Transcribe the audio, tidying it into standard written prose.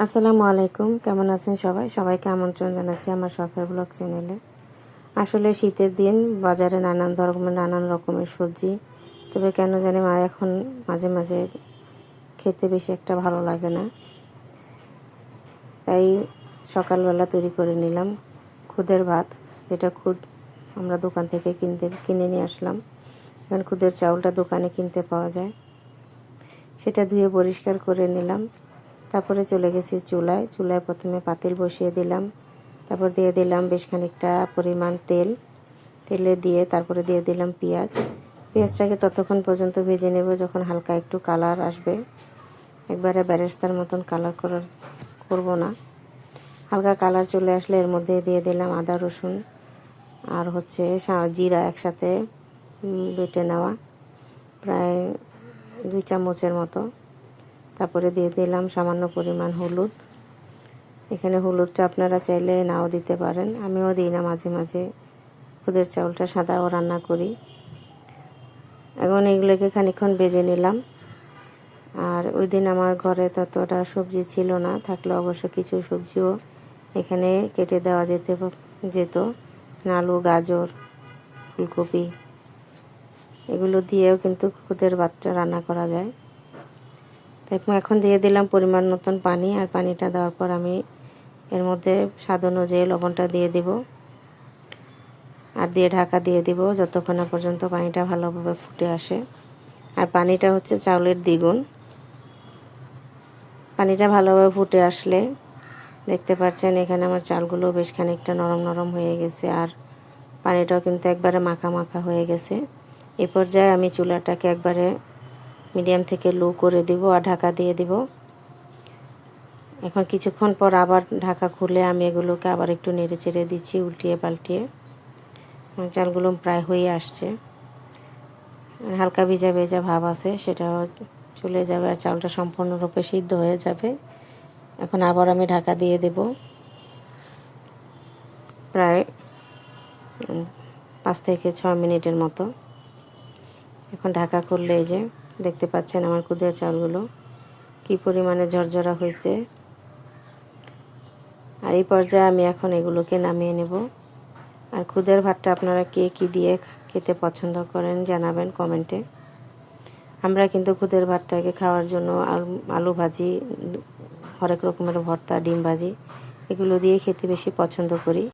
আসসালামু আলাইকুম, কেমন আছেন সবাইকে আমন্ত্রণ জানাচ্ছি আমার শখের ব্লগ চ্যানেলে। আসলে শীতের দিন বাজারে নানান রকমের সবজি, তবে কেন জানি মা এখন মাঝে মাঝে খেতে বেশি একটা ভালো লাগে না, তাই সকালবেলা তৈরি করে নিলাম খুদের ভাত, যেটা আমরা দোকান থেকে কিনে নিয়ে আসলাম। কারণ খুদের চাউলটা দোকানে কিনতে পাওয়া যায়। সেটা ধুয়ে পরিষ্কার করে নিলাম। তারপরে চলে গেছি চুলায় প্রথমে পাতিল বসিয়ে দিলাম। তারপর দিয়ে দিলাম বেশ খানিকটা পরিমাণ তেলে দিয়ে তারপরে দিয়ে দিলাম পেঁয়াজটাকে ততক্ষণ পর্যন্ত ভেজে নেব যখন হালকা একটু কালার আসবে। একবারে বেরেস্তার মতন কালার করব না, হালকা কালার চলে আসলে এর মধ্যে দিয়ে দিলাম আদা রসুন আর জিরা একসাথে বেটে নেওয়া, প্রায় 2 চামচের মতো। তারপরে দিয়ে দিলাম সামান্য পরিমাণ হলুদ। এখানে হলুদটা আপনারা চাইলে নাও দিতে পারেন, আমিও দিই না, মাঝে মাঝে খুদের চাউলটা সাদাও রান্না করি। এখন এগুলোকে খানিকক্ষণ ভেজে নিলাম। আর ওই দিন আমার ঘরে ততটা সবজি ছিল না, থাকলে অবশ্য কিছু সবজিও এখানে কেটে দেওয়া যেত। আলু, গাজর, ফুলকপি এগুলো দিয়েও কিন্তু খুদের ভাতটা রান্না করা যায়। তাই এখন দিয়ে দিলাম পরিমাণ মতন পানি, আর পানিটা দেওয়ার পর আমি এর মধ্যে স্বাদ অনুযায়ী লবণটা দিয়ে দিব আর দিয়ে ঢাকা দিয়ে দিব যতক্ষণ না পর্যন্ত পানিটা ভালোভাবে ফুটে আসে। আর পানিটা হচ্ছে চাউলের দ্বিগুণ। পানিটা ভালোভাবে ফুটে আসলে দেখতে পাচ্ছেন এখানে আমার চালগুলো বেশ খানিকটা নরম নরম হয়ে গেছে, আর পানিটাও কিন্তু একবারে মাখা মাখা হয়ে গেছে। এই পর্যায়ে আমি চুলাটাকে একবারে মিডিয়াম থেকে লো করে দিব আর ঢাকা দিয়ে দিব। এখন কিছুক্ষণ পর আবার ঢাকা খুলে আমি এগুলোকে আবার একটু নেড়ে চেড়ে দিচ্ছি, উল্টিয়ে পাল্টিয়ে। চালগুলো প্রায় হয়ে আসছে, হালকা ভিজা ভেজা ভাব আছে, সেটাও চলে যাবে আর চালটা সম্পূর্ণরূপে সিদ্ধ হয়ে যাবে। এখন আবার আমি ঢাকা দিয়ে দেব প্রায় 5 থেকে 6 মিনিটের মতো। এখন ঢাকা খুললে এই যে দেখতে পাচ্ছেন আমার খুদের চালগুলো কি পরিমাণে ঝরঝরা হয়েছে। আর এই পর্যায়ে আমি এখন এগুলোকে নামিয়ে নেব। আর খুদের ভাতটা আপনারা কে কী দিয়ে খেতে পছন্দ করেন জানাবেন কমেন্টে। আমরা কিন্তু খুদের ভাতটাকে খাওয়ার জন্য আলু ভাজি, হরেক রকমের ভর্তা, ডিম ভাজি এগুলো দিয়ে খেতে বেশি পছন্দ করি।